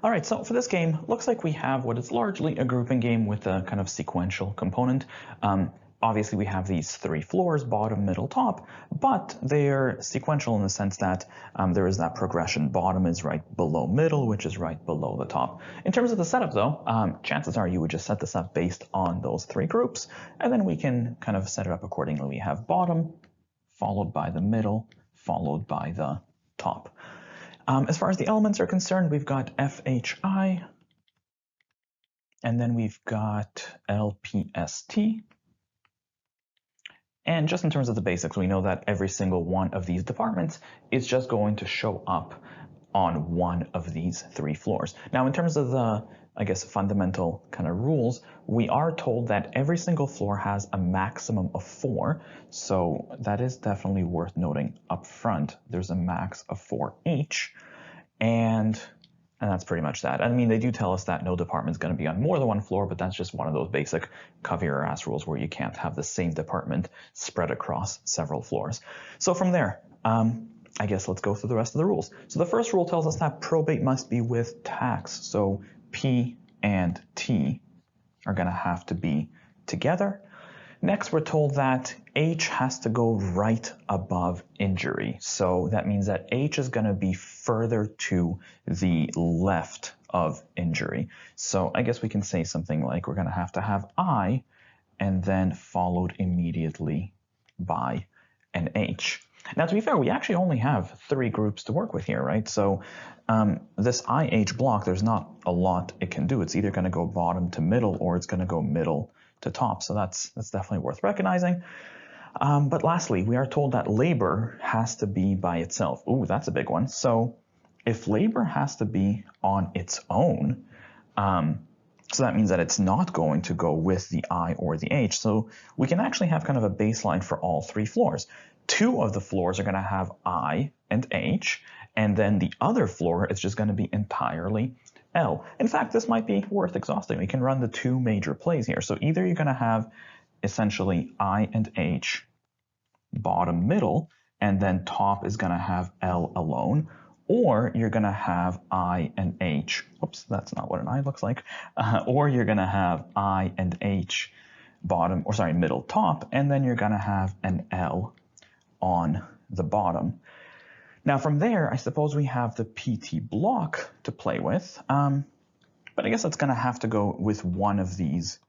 All right, so for this game, looks like we have what is largely a grouping game with a kind of sequential component. Obviously, we have these three floors, bottom, middle, top, but they're sequential in the sense that there is that progression. Bottom is right below middle, which is right below the top. In terms of the setup, though, chances are you would just set this up based on those three groups, and then we can kind of set it up accordingly. We have bottom, followed by the middle, followed by the top. As far as the elements are concerned, we've got FHI, and then we've got LPST. And just in terms of the basics, we know that every single one of these departments is just going to show up on one of these three floors. Now, in terms of the, I guess, fundamental kind of rules, we are told that every single floor has a maximum of 4. So that is definitely worth noting up front. There's a max of 4 each. And that's pretty much that. I mean, they do tell us that no department is going to be on more than one floor, but that's just one of those basic cover your ass rules where you can't have the same department spread across several floors. So from there, I guess let's go through the rest of the rules. So the first rule tells us that probate must be with tax. So P and T are going to have to be together. Next, we're told that H has to go right above injury. So that means that H is going to be further to the left of injury. So I guess we can say something like we're going to have I and then followed immediately by an H. Now, to be fair, we actually only have 3 groups to work with here, right? So this IH block, there's not a lot it can do. It's either going to go bottom to middle or it's going to go middle to top. So that's definitely worth recognizing. But lastly, we are told that labor has to be by itself. Ooh, that's a big one. So if labor has to be on its own, so that means that it's not going to go with the I or the H. So we can actually have kind of a baseline for all 3 floors. 2 of the floors are going to have I and H, and then the other floor is just going to be entirely L. In fact, this might be worth exhausting. We can run the 2 major plays here. So either you're going to have essentially I and H, bottom, middle, and then top is going to have L alone, or you're going to have I and H. Oops, that's not what an I looks like. Or you're going to have I and H, bottom, or sorry, middle, top, and then you're going to have an L on the bottom. Now from there, I suppose we have the PT block to play with, but I guess it's going to have to go with one of these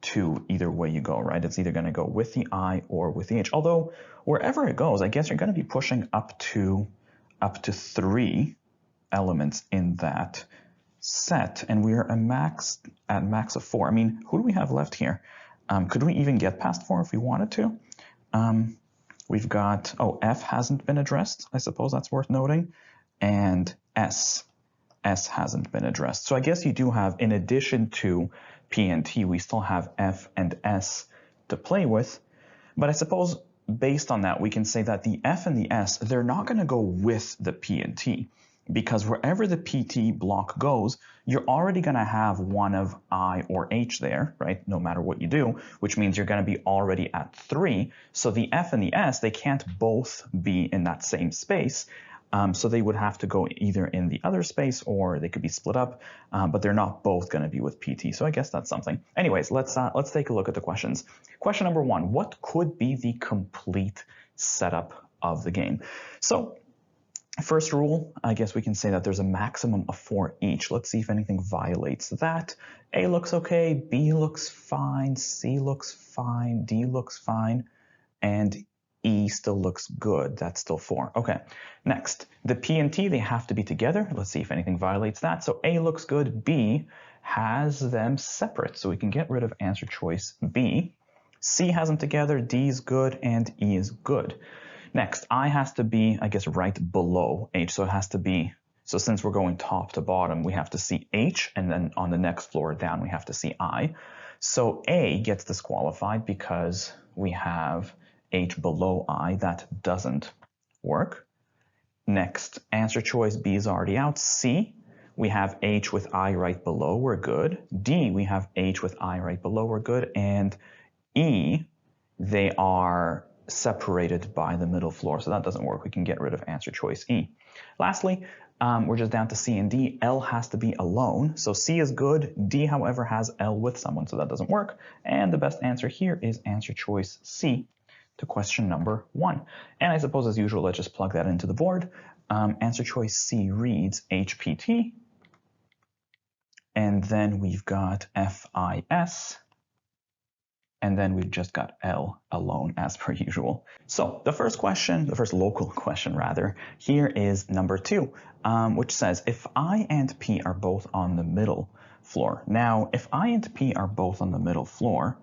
2 either way you go, right? It's either going to go with the I or with the H. Although wherever it goes, I guess you're going to be pushing up to 3 elements in that set, and we are at max of 4. I mean, who do we have left here? Could we even get past 4 if we wanted to? We've got, F hasn't been addressed. I suppose that's worth noting. And S hasn't been addressed. So I guess you do have, in addition to P and T, we still have F and S to play with. But I suppose based on that, we can say that the F and the S, they're not going to go with the P and T. Because wherever the PT block goes, you're already going to have one of I or H there, right? No matter what you do, which means you're going to be already at 3. So the F and the S, they can't both be in that same space. So they would have to go either in the other space or they could be split up, but they're not both going to be with PT. So I guess that's something. Anyways, let's take a look at the questions. Question number 1, what could be the complete setup of the game? So first rule, I guess we can say that there's a maximum of 4 each. Let's see if anything violates that. A looks okay, B looks fine, C looks fine, D looks fine, and E still looks good. That's still 4. Okay, next, the P and T, they have to be together. Let's see if anything violates that. So A looks good, B has them separate. So we can get rid of answer choice B. C has them together, D is good, and E is good. Next, I has to be, I guess, right below H. So it has to be, so since we're going top to bottom, we have to see H, and then on the next floor down, we have to see I. So A gets disqualified because we have H below I. That doesn't work. Next, answer choice B is already out. C, we have H with I right below, we're good. D, we have H with I right below, we're good. And E, they are separated by the middle floor, so that doesn't work. We can get rid of answer choice E. Lastly, We're just down to C and D. L has to be alone. So C is good. D, however, has L with someone, so that doesn't work. And the best answer here is answer choice C to question number 1. And I suppose, as usual, let's just plug that into the board. Answer choice C reads HPT. And then we've got FIS. And then we've just got L alone as per usual. So the first question, the first local question rather, here is number 2, which says if I and P are both on the middle floor. Now, if I and P are both on the middle floor,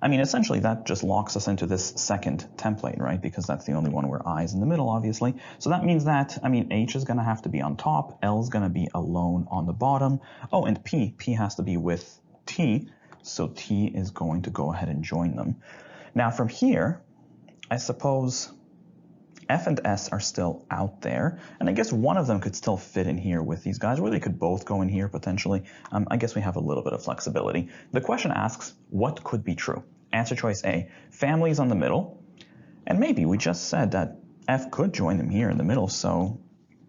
I mean, essentially that just locks us into this second template, right? Because that's the only one where I is in the middle, obviously. So that means that, I mean, H is going to have to be on top, L is going to be alone on the bottom. Oh, and P has to be with T. So T is going to go ahead and join them. Now from here, I suppose F and S are still out there. And I guess one of them could still fit in here with these guys, or they could both go in here potentially. I guess we have a little bit of flexibility. The question asks, what could be true? Answer choice A, family is on the middle. And maybe we just said that F could join them here in the middle, so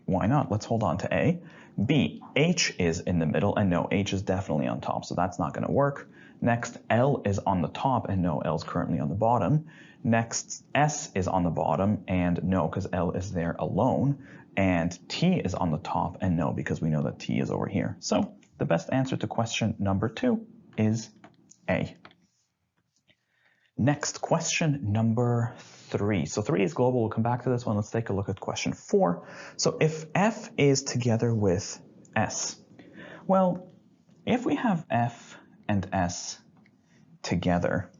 why not? Let's hold on to A. B, H is in the middle, and no, H is definitely on top, so that's not going to work. Next, L is on the top, and no, L is currently on the bottom. Next, S is on the bottom, and no, because L is there alone. And T is on the top, and no, because we know that T is over here. So the best answer to question number 2 is A. Next, question number 3. So 3 is global. We'll come back to this one. Let's take a look at question 4. So if F is together with S, well, if we have F and S together,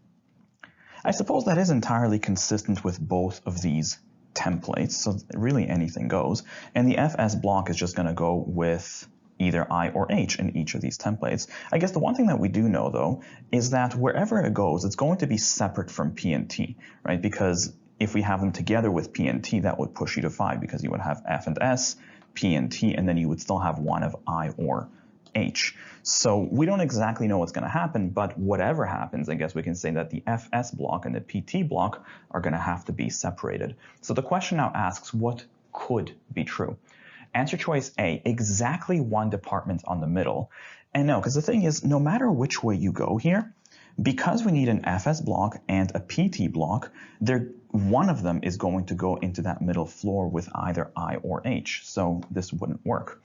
I suppose that is entirely consistent with both of these templates, so really anything goes. And the FS block is just going to go with either I or H in each of these templates. I guess the one thing that we do know, though, is that wherever it goes, it's going to be separate from P and T, right? Because if we have them together with P and T, that would push you to 5, because you would have F and S, P and T, and then you would still have one of I or H. So we don't exactly know what's going to happen, but whatever happens, I guess we can say that the FS block and the PT block are going to have to be separated. So the question now asks, what could be true? Answer choice A, exactly one department on the middle. And no, because the thing is, no matter which way you go here, because we need an FS block and a PT block, one of them is going to go into that middle floor with either I or H. So this wouldn't work.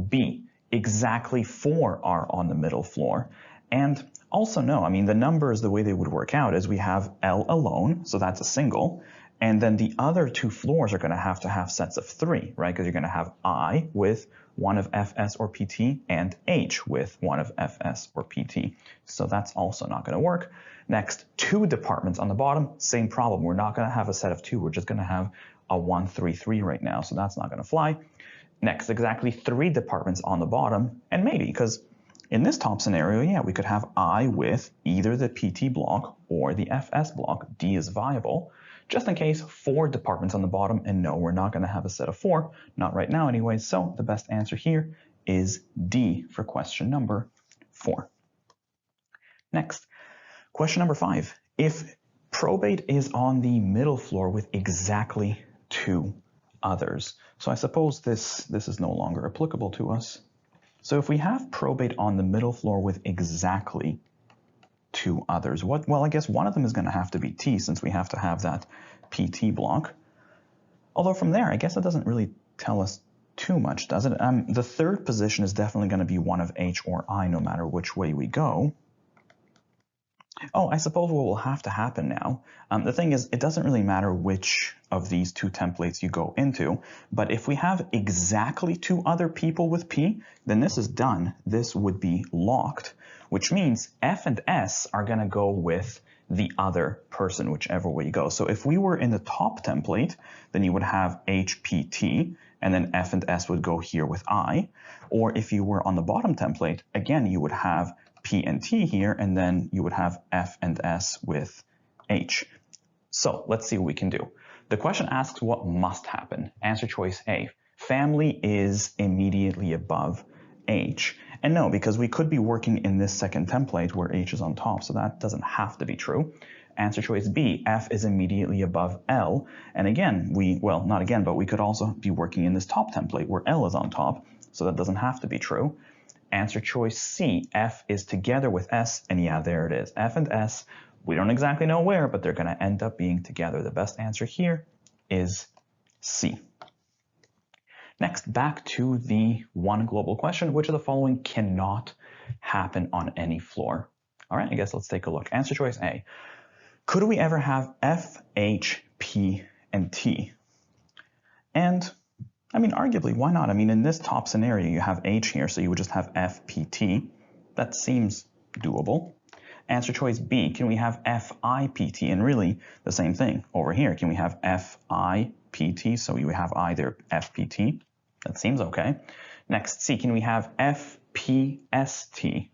B, exactly 4 are on the middle floor. And also no, I mean, the numbers, the way they would work out is we have L alone, so that's a single. And then the other 2 floors are going to have sets of 3, right? Because you're going to have I with one of FS or PT and H with one of FS or PT. So that's also not going to work. Next, 2 departments on the bottom, same problem. We're not going to have a set of 2. We're just going to have a 1, 3, 3 right now. So that's not going to fly. Next, exactly 3 departments on the bottom. And maybe, because in this top scenario, yeah, we could have I with either the PT block or the FS block. D is viable. Just in case, 4 departments on the bottom, and no, we're not going to have a set of 4, not right now anyway, so the best answer here is D for question number 4. Next, question number 5. If probate is on the middle floor with exactly 2 others, so I suppose this is no longer applicable to us. So if we have probate on the middle floor with exactly 2 others. Well, I guess one of them is going to have to be T, since we have to have that PT block. Although from there, I guess it doesn't really tell us too much, does it? The third position is definitely going to be one of H or I, no matter which way we go. Oh, I suppose what will have to happen now, the thing is, it doesn't really matter which of these 2 templates you go into, but if we have exactly 2 other people with P, then this is done. This would be locked, which means F and S are going to go with the other person, whichever way you go. So if we were in the top template, then you would have HPT, and then F and S would go here with I. Or if you were on the bottom template, again, you would have P and T here, and then you would have F and S with H. So let's see what we can do. The question asks what must happen. Answer choice A, family is immediately above H. And no, because we could be working in this second template where H is on top, so that doesn't have to be true. Answer choice B, F is immediately above L. And again, well, not again, but we could also be working in this top template where L is on top, so that doesn't have to be true. Answer choice C, F is together with S, and yeah, there it is. F and S, we don't exactly know where, but they're going to end up being together. The best answer here is C. Next, back to the one global question, which of the following cannot happen on any floor? All right, I guess let's take a look. Answer choice A. Could we ever have F, H, P, and T? And, I mean, arguably, why not? I mean, in this top scenario, you have H here, so you would just have F, P, T. That seems doable. Answer choice B, can we have F, I, P, T? And really, the same thing. Over here, can we have F, I, P, T? So you have either F, P, T. That seems okay. Next, C, can we have F, P, S, T?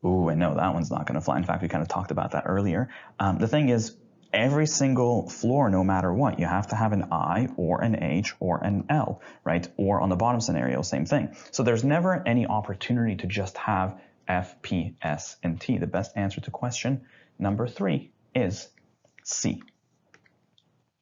Ooh, I know that one's not going to fly. In fact, we kind of talked about that earlier. The thing is, every single floor, no matter what, you have to have an I or an H or an L, right? Or on the bottom scenario, same thing. So there's never any opportunity to just have F, P, S, and T. The best answer to question number 3 is C.